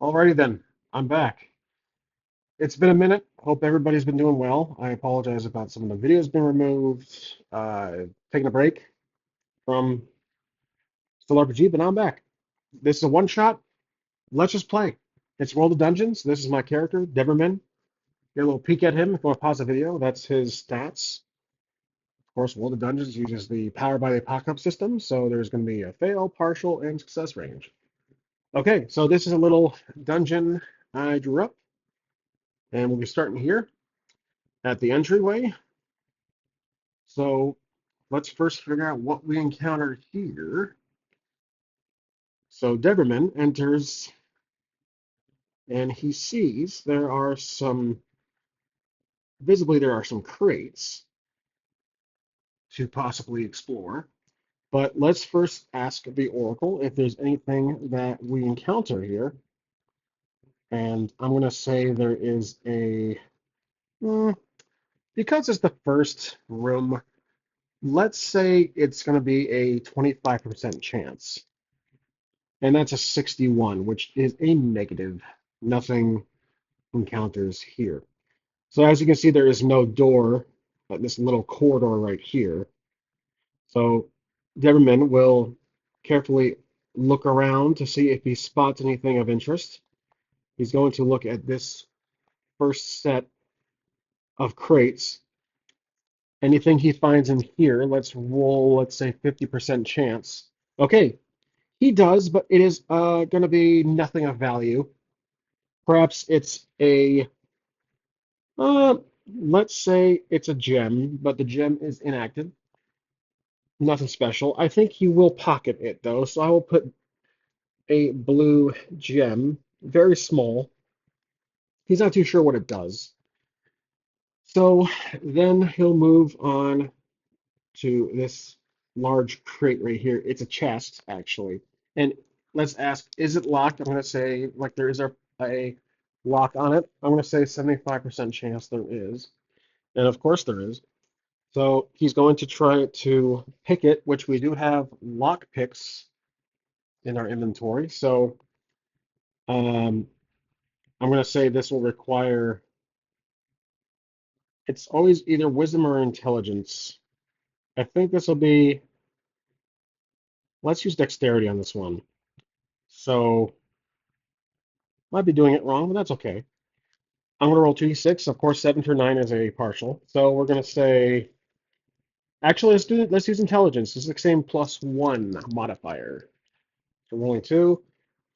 Alrighty then, I'm back. It's been a minute. Hope everybody's been doing well. I apologize about some of the videos being removed, taking a break from Still RPG, but now I'm back. This is a one shot. Let's just play. It's World of Dungeons. This is my character, Deberman. Get a little peek at him if you want to pause the video. That's his stats. Of course, World of Dungeons uses the Power by the Apocalypse system, so there's going to be a fail, partial, and success range. Okay, so this is a little dungeon I drew up, and we'll be starting here at the entryway. So let's first figure out what we encounter here. So Deberman enters and he sees visibly there are some crates to possibly explore. But let's first ask the Oracle if there's anything that we encounter here. And I'm going to say there is hmm, because it's the first room, let's say it's going to be a 25% chance. And that's a 61, which is a negative. Nothing encounters here. So as you can see, there is no door, but this little corridor right here. So Deverman will carefully look around to see if he spots anything of interest. He's going to look at this first set of crates. Anything he finds in here, let's roll, let's say 50% chance. Okay, he does, but it is going to be nothing of value. Perhaps it's uh, let's say it's a gem, but the gem is inactive. Nothing special. I think he will pocket it though, so I will put a blue gem, very small. He's not too sure what it does. So then he'll move on to this large crate right here. It's a chest, actually. And let's ask, is it locked? I'm going to say, like, there is a lock on it. I'm going to say 75% chance there is. And of course there is. So he's going to try to pick it, which we do have lock picks in our inventory. So um, I'm going to say this will require, it's always either wisdom or intelligence. I think this will be, let's use dexterity on this one. So might be doing it wrong, but that's okay. I'm going to roll 2d6. Of course, 7 through 9 is a partial. So we're going to say, actually, let's use intelligence. It's the same +1 modifier. So rolling 2,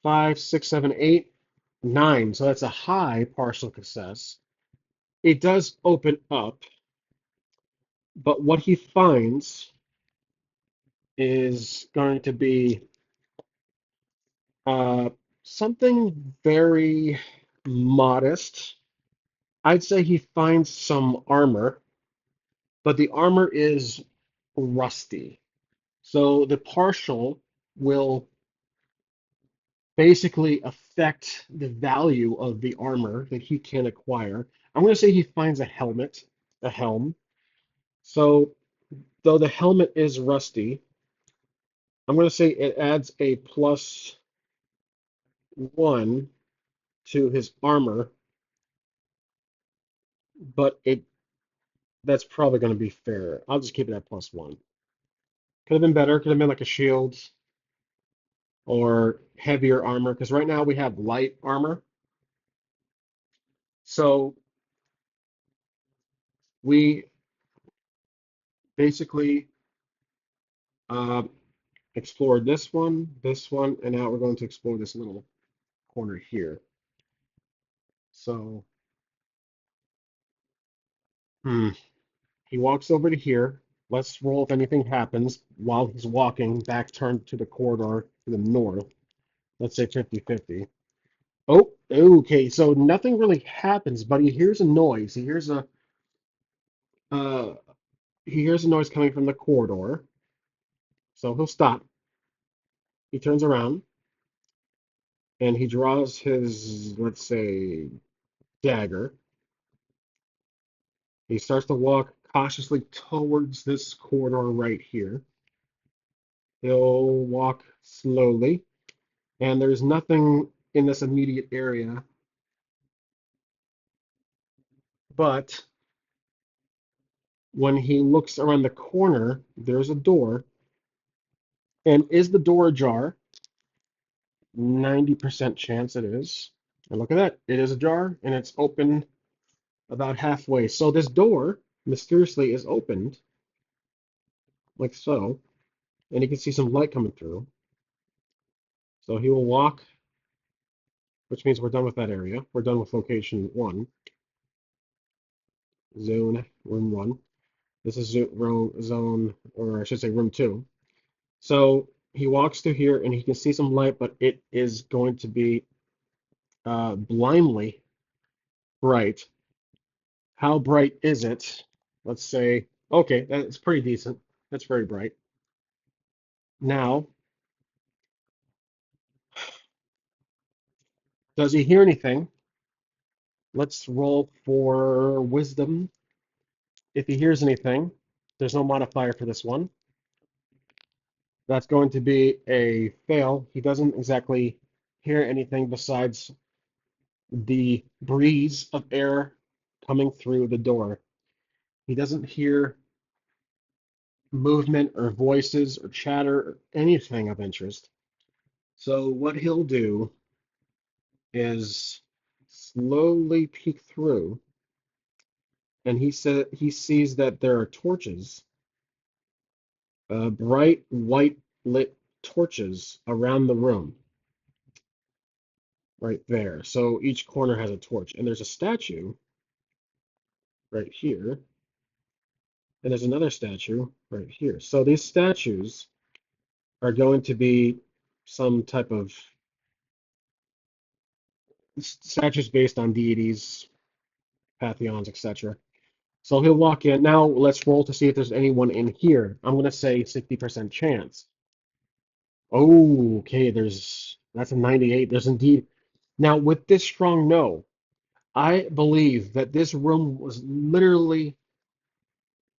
5, 6, 7, 8, 9. So that's a high partial success. It does open up, but what he finds is going to be uh, something very modest. I'd say he finds some armor, but the armor is rusty. So the partial will basically affect the value of the armor that he can acquire. I'm going to say he finds a helmet, a helm. So though the helmet is rusty, I'm going to say it adds a +1 to his armor, but it that's probably going to be fair. I'll just keep it at +1. Could have been better. Could have been like a shield or heavier armor, because right now we have light armor. So we basically uh, explored this one, and now we're going to explore this little corner here. So hmm, he walks over to here. Let's roll if anything happens while he's walking back turned to the corridor to the north. Let's say 50-50. Oh, okay. So nothing really happens, but he hears a noise. Uh, he hears a noise coming from the corridor. So he'll stop. He turns around and he draws his, let's say, dagger. He starts to walk cautiously towards this corridor right here. He'll walk slowly, and there's nothing. in this immediate area, but when he looks around the corner, there's a door. And is the door ajar? 90% chance it is. And look at that. It is ajar and it's open about halfway. So this door mysteriously is opened like so, and you can see some light coming through. So he will walk, which means we're done with that area. We're done with location one, zone room one. This is zone, or I should say room two. So he walks through here and he can see some light, but it is going to be blindly bright. How bright is it? Let's say, okay, that's pretty decent. That's very bright. Now, does he hear anything? Let's roll for wisdom. If he hears anything, there's no modifier for this one. That's going to be a fail. He doesn't exactly hear anything besides the breeze of air coming through the door. He doesn't hear movement or voices or chatter or anything of interest. So what he'll do is slowly peek through, and he sees that there are torches, bright white lit torches around the room, right there. So each corner has a torch, and there's a statue right here, and there's another statue right here. So these statues are going to be some type of statues based on deities, pantheons, etc. So he'll walk in. Now let's roll to see if there's anyone in here. I'm going to say 60% chance. Oh, okay, that's a 98. There's indeed. Now with this strong no, I believe that this room was literally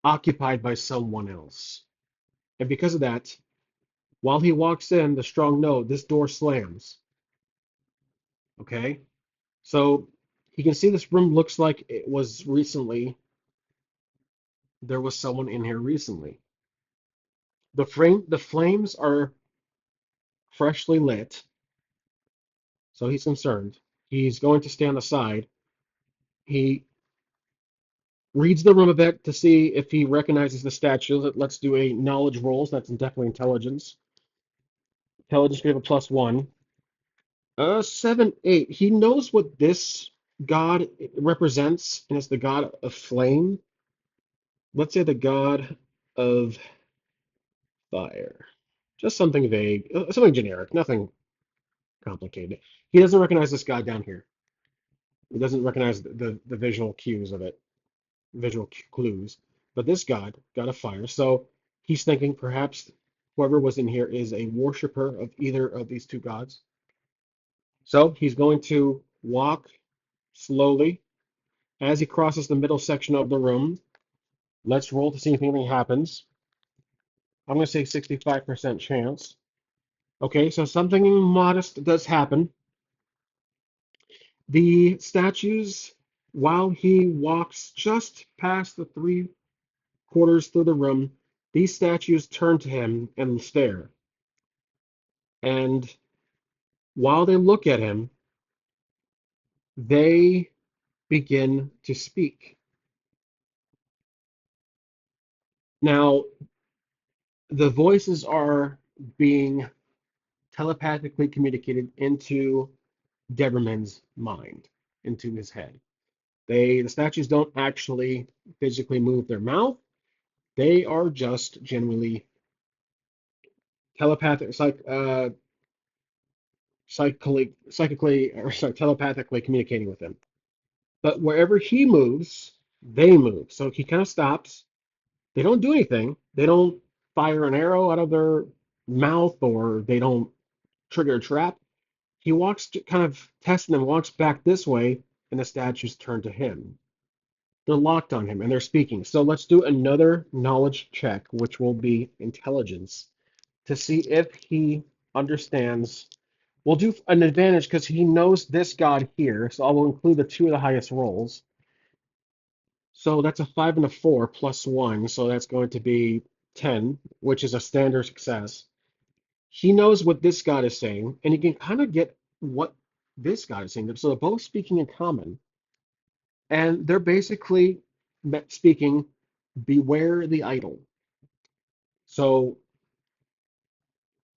occupied by someone else. And because of that, while he walks in, the strong no, this door slams. Okay? So he can see this room looks like it was recently, there was someone in here recently. The flames are freshly lit, so he's concerned. He's going to stand aside. He reads the room a bit to see if he recognizes the statue. Let's do a knowledge rolls. That's definitely intelligence. Intelligence, we have a +1. 7, 8. He knows what this god represents, and it's the god of flame. Let's say the god of fire. Just something vague, something generic, nothing complicated. He doesn't recognize this god down here. He doesn't recognize the visual cues of it, visual clues. But this god of fire. So he's thinking perhaps whoever was in here is a worshiper of either of these two gods. So he's going to walk slowly as he crosses the middle section of the room. Let's roll to see if anything happens. I'm going to say 65% chance. Okay, so something modest does happen. The statues, while he walks just past the 3/4 through the room, these statues turn to him and stare. And while they look at him, they begin to speak. Now, the voices are being telepathically communicated into Deberman's mind, into his head. The statues don't actually physically move their mouth. They are just genuinely telepathic, psychically, or sorry, telepathically communicating with him. But wherever he moves, they move. So he kind of stops. They don't do anything. They don't fire an arrow out of their mouth, or they don't trigger a trap. He walks, kind of testing them, walks back this way, and the statues turn to him. They're locked on him and they're speaking. So let's do another knowledge check, which will be intelligence, to see if he understands We'll do an advantage because he knows this god here, so I will include the two of the highest rolls. So that's a 5 and a 4 plus 1, so that's going to be 10, which is a standard success. He knows what this god is saying, and he can kind of get what this god is saying. So they're both speaking in common, and they're basically speaking, beware the idol. So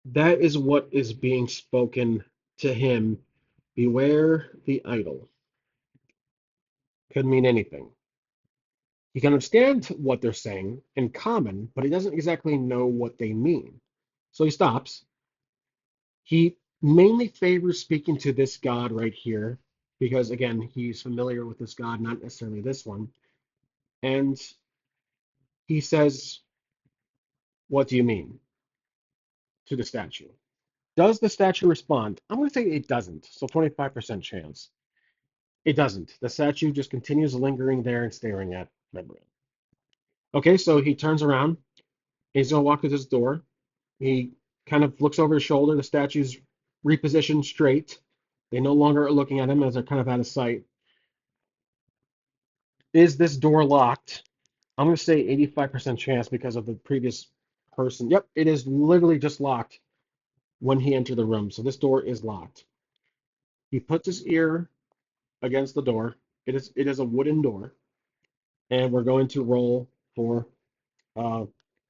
that is what is being spoken to him. Beware the idol. Could mean anything. He can understand what they're saying in common, but he doesn't exactly know what they mean. So he stops. He mainly favors speaking to this god right here because, again, he's familiar with this god, not necessarily this one. And he says, what do you mean to the statue? Does the statue respond? I'm going to say it doesn't. So 25% chance. It doesn't. The statue just continues lingering there and staring at Deberman. Okay, so he turns around. He's going to walk to this door. He kind of looks over his shoulder. The statue's repositioned straight. They no longer are looking at him as they're kind of out of sight. Is this door locked? I'm going to say 85% chance because of the previous person. Yep, it is literally just locked when he entered the room. So this door is locked. He puts his ear against the door. It is a wooden door, and we're going to roll for uh,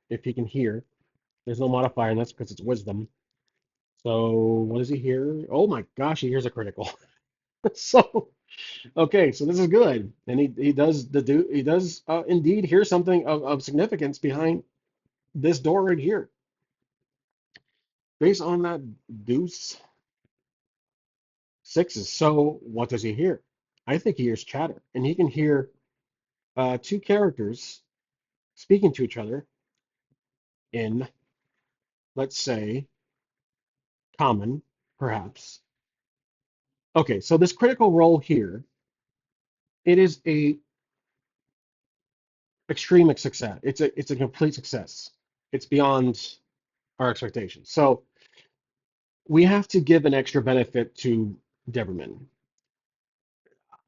if he can hear. There's no modifier, and that's because it's wisdom. So what does he hear? Oh my gosh, he hears a critical. So okay, so this is good, and he does indeed hear something of significance behind this door right here. Based on that deuce sixes. So what does he hear? I think he hears chatter, and he can hear two characters speaking to each other in, let's say, common, perhaps. Okay, so this critical role here, it is a extreme success. It's a complete success. It's beyond our expectations. So we have to give an extra benefit to Deberman.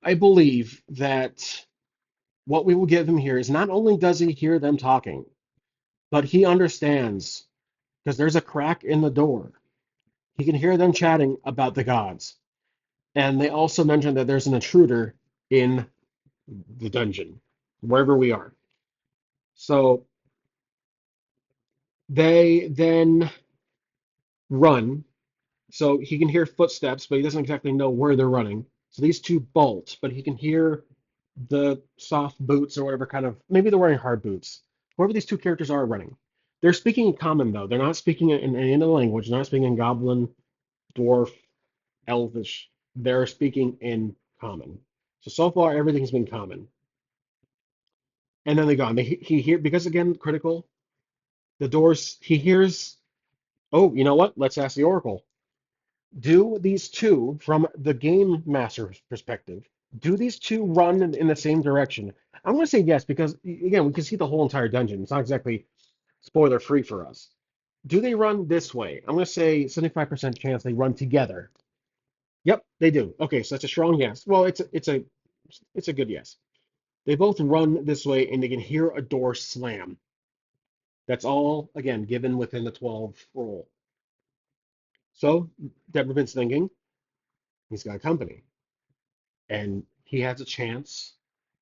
I believe that what we will give him here is not only does he hear them talking, but he understands because there's a crack in the door. He can hear them chatting about the gods. And they also mention that there's an intruder in the dungeon, wherever we are. So they then run. So he can hear footsteps, but he doesn't exactly know where they're running. So these two bolt, but he can hear the soft boots or whatever kind of, maybe they're wearing hard boots. Whoever these two characters are running. They're speaking in common, though. They're not speaking in any other language. They're not speaking in goblin, dwarf, elvish. They're speaking in common. So far, everything's been common. And then they go on. He hear because again, critical. The doors. He hears. Oh, you know what? Let's ask the oracle. Do these two, from the game master's perspective, do these two run in the same direction? I'm going to say yes because again, we can see the whole entire dungeon. It's not exactly spoiler free for us. Do they run this way? I'm going to say 75% chance they run together. Yep, they do. Okay, so that's a strong yes. Well, it's a good yes. They both run this way and they can hear a door slam. That's all, again, given within the 12 roll. So Deborah's thinking he's got company. And he has a chance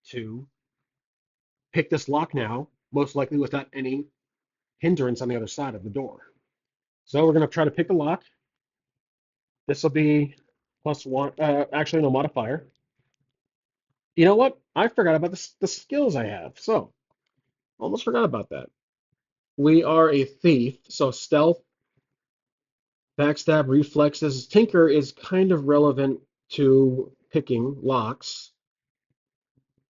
to pick this lock now, most likely without any hindrance on the other side of the door. So we're going to try to pick the lock. This will be plus one, actually, no modifier. You know what? I forgot about the skills I have. So almost forgot about that. We are a thief, so stealth, backstab, reflexes. Tinker is kind of relevant to picking locks.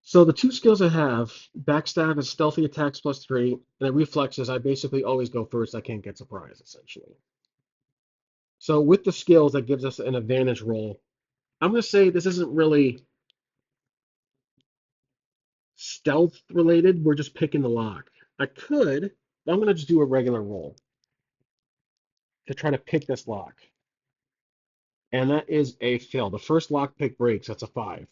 So the two skills I have, backstab is stealthy attacks plus 3, and then reflexes, I basically always go first. I can't get surprised, essentially. So with the skills, that gives us an advantage roll. I'm going to say this isn't really stealth related. We're just picking the lock. I could, but I'm going to just do a regular roll to try to pick this lock. And that is a fail. The first lock pick breaks. That's a 5.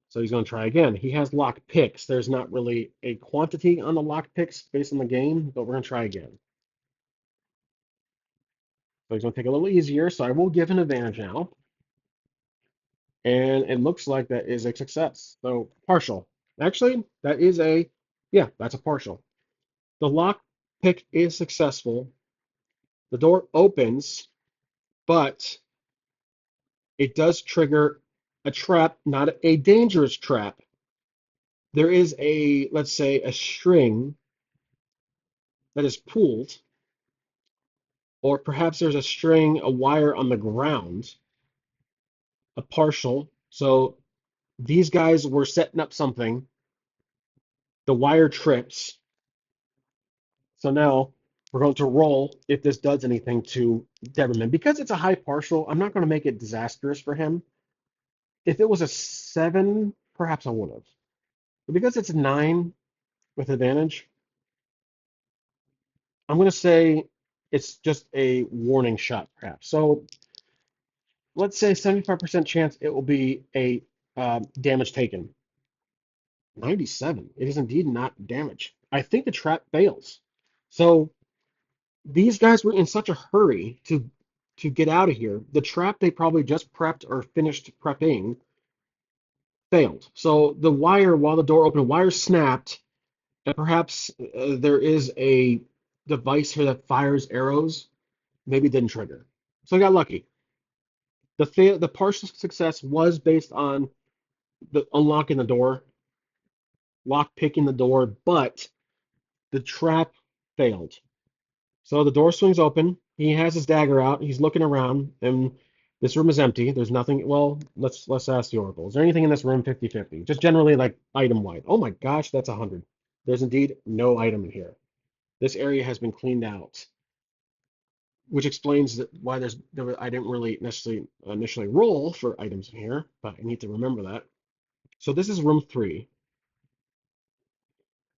So he's going to try again. He has lock picks. There's not really a quantity on the lock picks based on the game, but we're going to try again. So he's going to take a little easier. So I will give an advantage now. And it looks like that is a success. So partial. Actually, that is yeah, that's a partial. The lock pick is successful. The door opens, but it does trigger a trap, not a dangerous trap. There is let's say, a string that is pulled, or perhaps there's a wire on the ground, a partial. So these guys were setting up something. The wire trips. So now we're going to roll if this does anything to Deberman. Because it's a high partial, I'm not going to make it disastrous for him. If it was a 7, perhaps I would have. But because it's a 9 with advantage, I'm going to say it's just a warning shot, perhaps. So let's say 75% chance it will be a damage taken. 97. It is indeed not damage. I think the trap fails. So these guys were in such a hurry to get out of here. The trap they probably just prepped or finished prepping failed. So the wire, while the door opened, wire snapped, and perhaps there is a device here that fires arrows. Maybe didn't trigger. So I got lucky. The partial success was based on the unlocking the door, lock picking the door, but the trap failed. So the door swings open. He has his dagger out. He's looking around, and this room is empty. There's nothing. Well, let's ask the Oracle. Is there anything in this room 50-50? Just generally like item wide. Oh my gosh, that's 100. There's indeed no item in here. This area has been cleaned out, which explains why I didn't really necessarily initially roll for items in here, but I need to remember that. So this is room 3.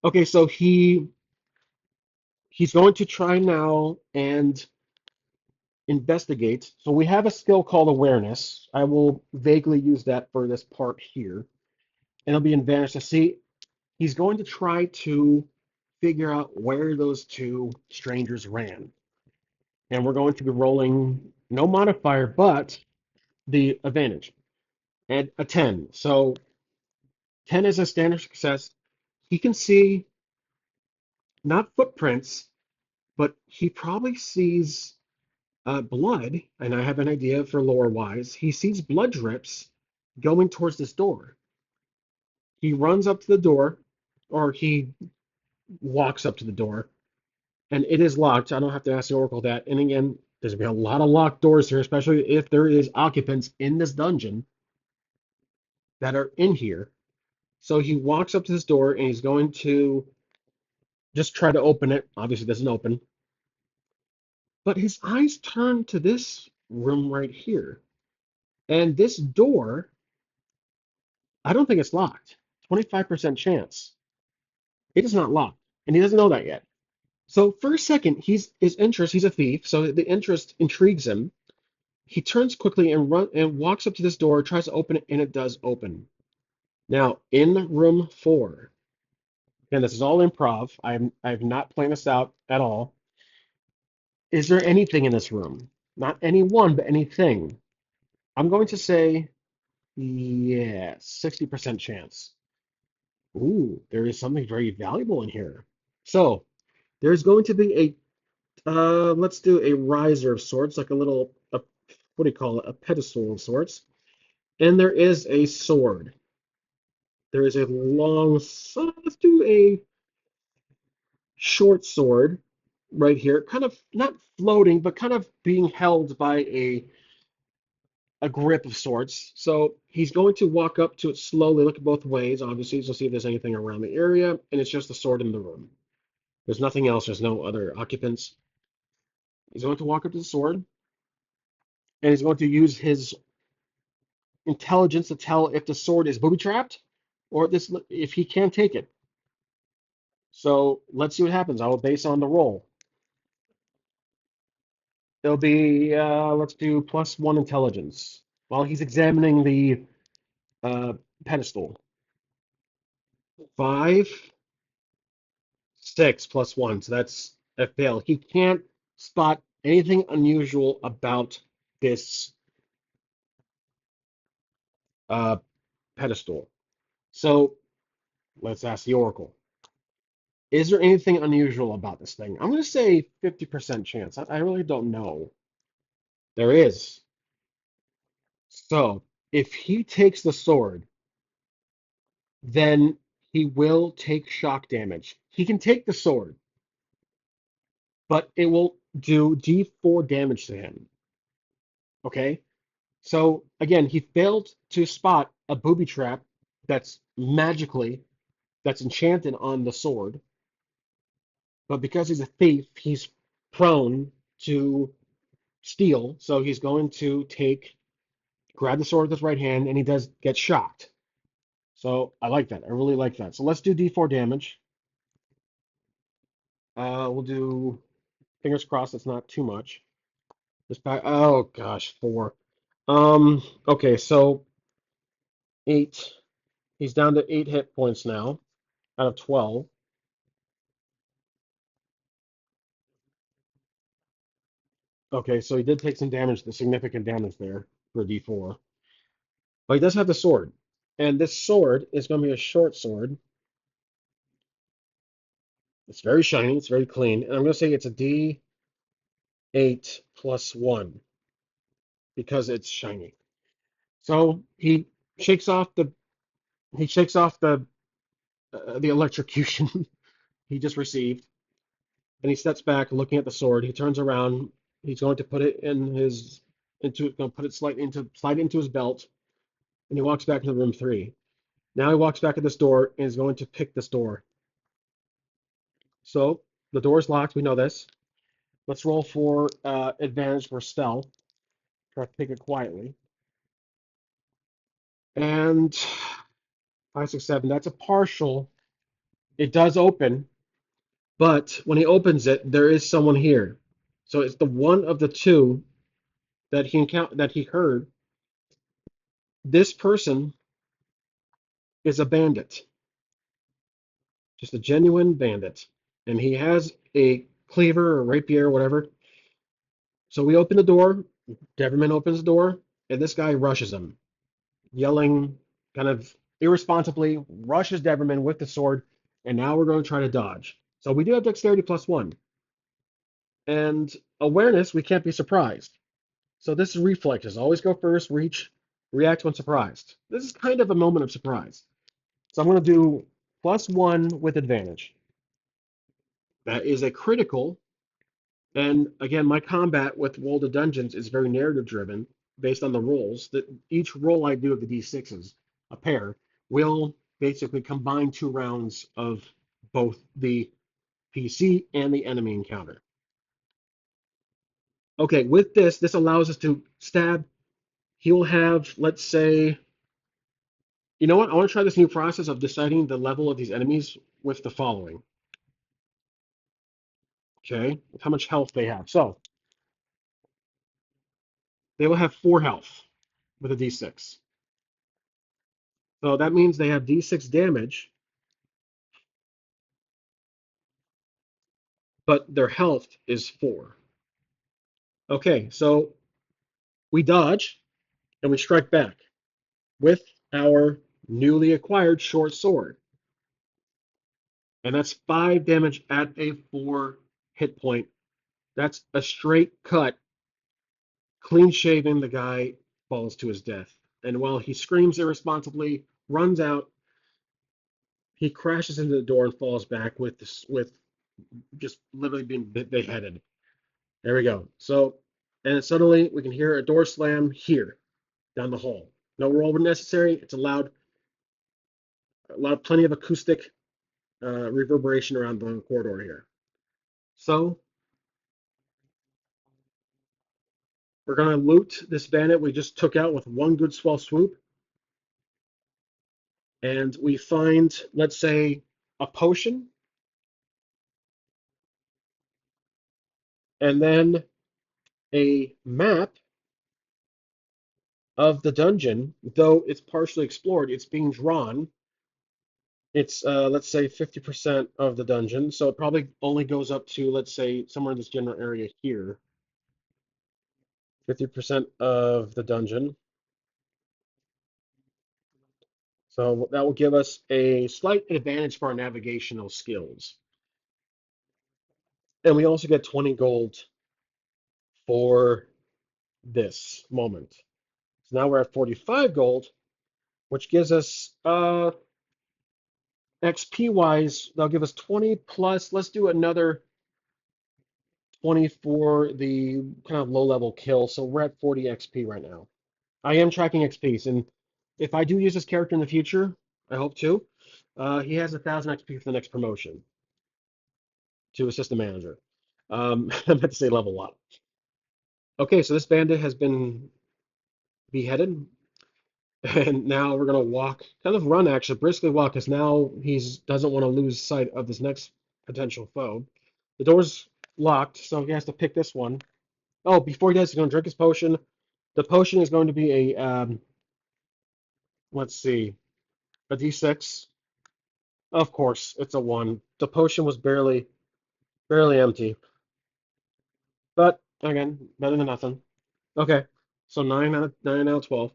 Okay, so he's going to try now and investigate. So we have a skill called awareness. I will vaguely use that for this part here. And it'll be advantage to see. He's going to try to figure out where those two strangers ran. And we're going to be rolling no modifier, but the advantage. And a 10. So 10 is a standard success. He can see not footprints, but he probably sees blood, and I have an idea for lore wise. He sees blood drips going towards this door. He runs up to the door, or he walks up to the door, and it is locked. I don't have to ask the Oracle that. And again, there's gonna be a lot of locked doors here, especially if there is occupants in this dungeon that are in here. So he walks up to this door and he's going to just try to open it. Obviously, it doesn't open. But his eyes turn to this room right here. And this door, I don't think it's locked. 25% chance. It is not locked. And he doesn't know that yet. So for a second, he's a thief, so the interest intrigues him. He turns quickly and walks up to this door, tries to open it, and it does open. Now, in room 4, and this is all improv. I've not planned this out at all. Is there anything in this room? Not anyone, but anything. I'm going to say yes, 60% chance. Ooh, there is something very valuable in here. So there's going to be let's do a riser of sorts, like what do you call it? A pedestal of sorts. And there is a sword. There is a long, so let's do a short sword right here, kind of not floating, but kind of being held by a grip of sorts. So he's going to walk up to it slowly, look both ways, obviously, to see if there's anything around the area, and it's just the sword in the room. There's nothing else, there's no other occupants. He's going to walk up to the sword, and he's going to use his intelligence to tell if the sword is booby trapped or if he can take it. So let's see what happens. I will base on the roll. It'll be let's do +1 intelligence while he's examining the uh, pedestal. 5, 6 +1, so that's a fail. He can't spot anything unusual about this uh, pedestal. So let's ask the Oracle. Is there anything unusual about this thing? I'm going to say 50% chance. I really don't know. There is. So if he takes the sword, then he will take shock damage. He can take the sword, but it will do D4 damage to him. Okay? So again, he failed to spot a booby trap that's that's enchanted on the sword, but because he's a thief, he's prone to steal. So he's going to grab the sword with his right hand, and he does get shocked. So I like that. I really like that. So let's do D4 damage. We'll do fingers crossed. It's not too much. This back. Oh gosh, 4. Okay, so 8. He's down to 8 hit points now out of 12. Okay, so he did take some damage, the significant damage there for a D4. But he does have the sword. And this sword is going to be a short sword. It's very shiny, it's very clean. And I'm going to say it's a D8 +1 because it's shiny. So shakes off the he shakes off the electrocution he just received, and he steps back, looking at the sword. He turns around. He's going to put it in his into going to put it slide into his belt, and he walks back into room 3. Now he walks back at this door and is going to pick this door. So the door is locked. We know this. Let's roll for advantage for stealth. Try to pick it quietly. And 5, 6, 7. That's a partial. It does open, but when he opens it, there is someone here. So it's the one of the two that he heard. This person is a bandit, just a genuine bandit, and he has a cleaver or rapier or whatever. So we open the door. Deverman opens the door, and this guy rushes him, yelling, kind of irresponsibly, rushes Deverman with the sword, and now we're going to try to dodge. So we do have dexterity +1, and awareness. We can't be surprised. So this is reflexes. Always go first, reach, react when surprised. This is kind of a moment of surprise. So I'm going to do +1 with advantage. That is a critical. And again, my combat with World of Dungeons is very narrative driven based on the rolls. That each roll I do of the D6s, a pair, will basically combine 2 rounds of both the PC and the enemy encounter. Okay, with this allows us to stab. He will have, let's say, you know what? I want to try this new process of deciding the level of these enemies with the following. Okay, how much health they have. So they will have 4 health with a D6. So that means they have D6 damage, but their health is 4. Okay, so we dodge and we strike back with our newly acquired short sword. And that's 5 damage at a 4 hit point. That's a straight cut, clean shaven. The guy falls to his death. And while he screams irresponsibly, runs out, he crashes into the door and falls back with just literally being beheaded. There we go. So, and suddenly we can hear a door slam here down the hall. No roll necessary. It's plenty of acoustic reverberation around the corridor here. So we're gonna loot this bandit we just took out with one good swell swoop, and we find, let's say, a potion, and then a map of the dungeon, though it's partially explored. It's being drawn. It's let's say 50% of the dungeon, so it probably only goes up to, let's say, somewhere in this general area here. 50% of the dungeon. So that will give us a slight advantage for our navigational skills. And we also get 20 gold for this moment. So now we're at 45 gold, which gives us XP wise, that'll give us 20 plus. Let's do another 20 for the kind of low level kill. So we're at 40 XP right now. I am tracking XPs, and if I do use this character in the future, I hope to, he has 1,000 XP for the next promotion to assistant manager. I meant to say level up. Okay, so this bandit has been beheaded, and now we're gonna walk, kind of run actually, briskly walk, because now he's doesn't want to lose sight of this next potential foe. The door's locked, so he has to pick this one. Oh, before he does, he's gonna drink his potion. The potion is going to be a let's see, a D6. Of course, it's a one. The potion was barely empty, but again, better than nothing. Okay, so 9 out of 12.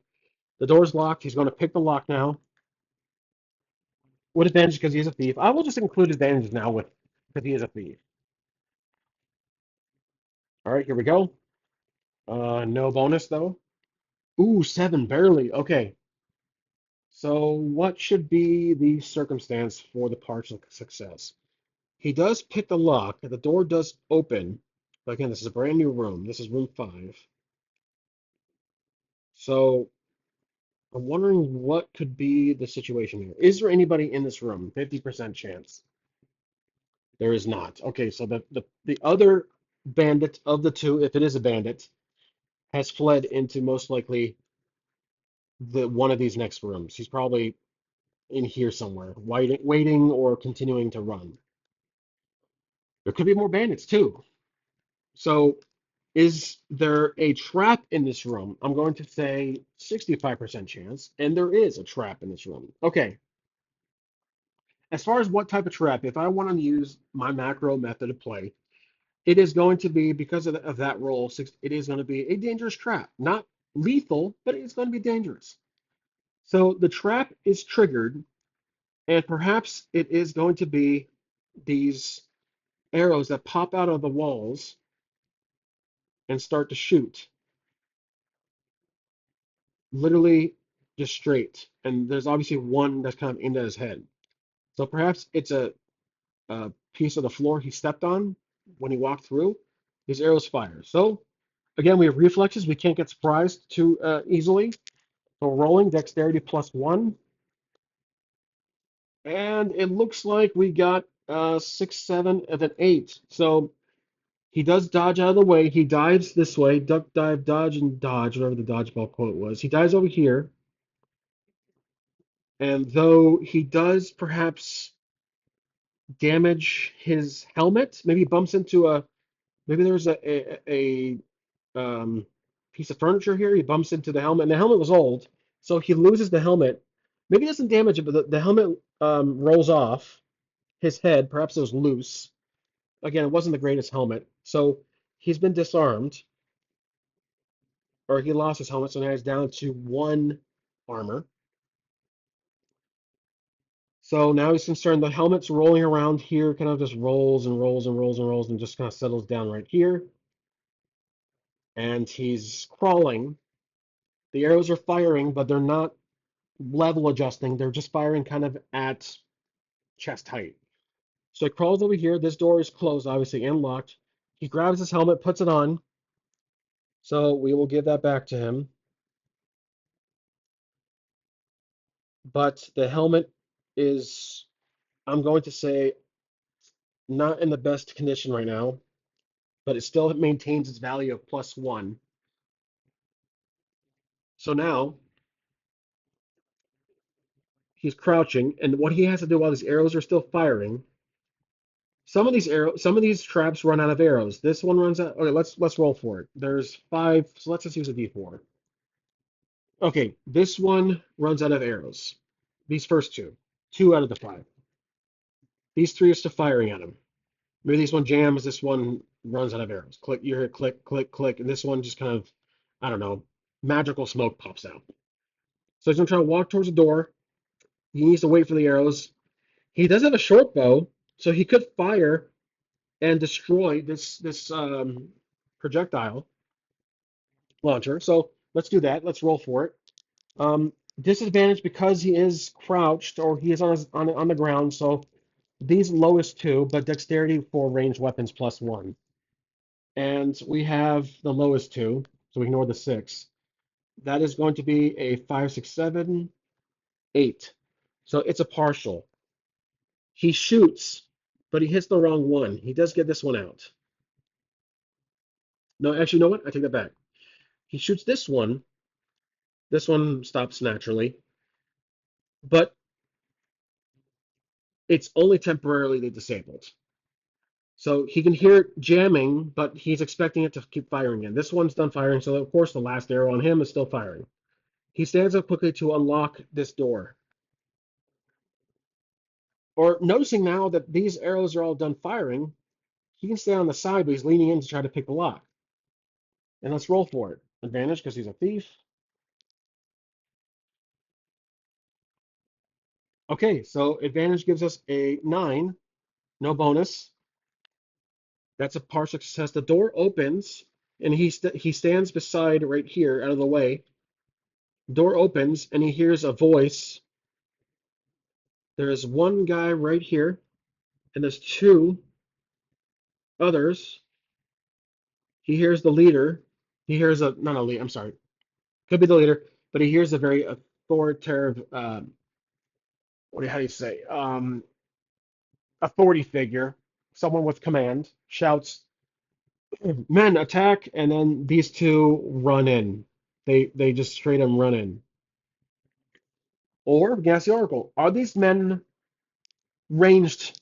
The door's locked. He's going to pick the lock now. With advantage because he's a thief. I will just include advantage now with because he is a thief. All right, here we go. No bonus though. Ooh, seven, barely. Okay. So what should be the circumstance for the partial success? He does pick the lock. The door does open. But again, this is a brand new room. This is room 5. So I'm wondering what could be the situation here. Is there anybody in this room? 50% chance. There is not. Okay, so the other bandit of the two, if it is a bandit, has fled into most likely the one of these next rooms. He's probably in here somewhere, waiting or continuing to run. There could be more bandits too. So is there a trap in this room? I'm going to say 65% chance, and there is a trap in this room. Okay, as far as what type of trap, if I want to use my macro method of play, it is going to be, because of that roll, it is going to be a dangerous trap. Not lethal, but it's going to be dangerous. So the trap is triggered, and perhaps it is going to be these arrows that pop out of the walls and start to shoot, literally just straight. And there's obviously one that's kind of aimed at his head. So perhaps it's a piece of the floor he stepped on when he walked through. These arrows fire. So again, we have reflexes. We can't get surprised too easily. So rolling dexterity +1. And it looks like we got 6, 7, and then 8. So he does dodge out of the way. He dives this way. Duck, dive, dodge, and dodge, whatever the dodgeball quote was. He dives over here. And though he does perhaps damage his helmet, maybe he bumps into maybe there's a piece of furniture here. He bumps into the helmet, and the helmet was old, so he loses the helmet. Maybe he doesn't damage it, but the helmet rolls off his head. Perhaps it was loose. Again, it wasn't the greatest helmet, so he's been disarmed, or he lost his helmet, so now he's down to 1 armor. So now he's concerned. The helmet's rolling around here, kind of just rolls and rolls and rolls and rolls, and just kind of settles down right here. And he's crawling. The arrows are firing, but they're not level adjusting. They're just firing kind of at chest height. So he crawls over here. This door is closed, obviously, and locked. He grabs his helmet, puts it on. So we will give that back to him. But the helmet is, I'm going to say, not in the best condition right now, but it still maintains its value of +1. So now he's crouching, and what he has to do while these arrows are still firing, some of these traps run out of arrows. This one runs out. Okay, let's roll for it. There's five, so let's just use a D4. Okay, this one runs out of arrows. These first two out of the five. These three are still firing at him. Maybe this one jams, this one runs out of arrows. Click, you hear click, click, click, and this one just kind of, I don't know, magical smoke pops out. So he's gonna try to walk towards the door. He needs to wait for the arrows. He does have a short bow, so he could fire and destroy this projectile launcher. So let's do that. Let's roll for it. Disadvantage because he is crouched or he is on the ground. So these lowest two, but dexterity for ranged weapons +1. And we have the lowest two, so we ignore the 6. That is going to be a 5, 6, 7, 8. So it's a partial. He shoots, but he hits the wrong one. He does get this one out. No, actually, you know what? I take that back. He shoots this one. This one stops naturally, but it's only temporarily disabled. So he can hear it jamming, but he's expecting it to keep firing again. This one's done firing, so of course the last arrow on him is still firing. He stands up quickly to unlock this door. Or noticing now that these arrows are all done firing, he can stay on the side, but he's leaning in to try to pick the lock. And let's roll for it. Advantage because he's a thief. Okay, so advantage gives us a 9, no bonus. That's a partial success. The door opens, and he stands beside right here, out of the way. Door opens, and he hears a voice. There is one guy right here, and there's two others. He hears the leader. He hears a not a lead. I'm sorry, could be the leader, but he hears a very authoritative. How do you say? Authority figure, someone with command, shouts, "Men, attack!" And then these two run in. They just straight them run in. Or, guess the oracle. Are these men ranged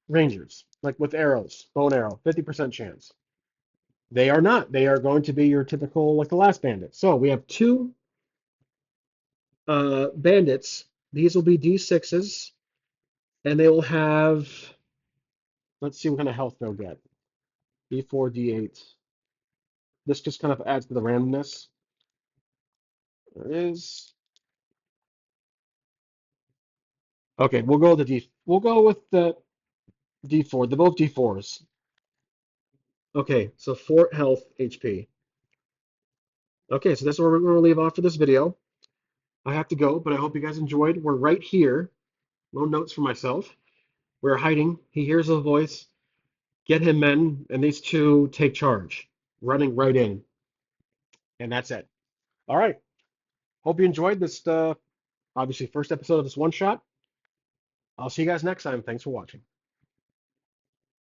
rangers, like with arrows, bow and arrow, 50% chance? They are not. They are going to be your typical, like the last bandit. So we have two bandits. These will be D6s, and they will have, let's see what kind of health they'll get. D4, D8. This just kind of adds to the randomness. There it is. Okay, we'll go with the D4. They're both D4s. Okay, so 4 health HP. Okay, so that's where we're going to leave off for this video. I have to go, but I hope you guys enjoyed. We're right here. No notes for myself. We're hiding. He hears a voice. Get him, men, and these two take charge, running right in. And that's it. All right. Hope you enjoyed this, obviously, first episode of this one shot. I'll see you guys next time. Thanks for watching.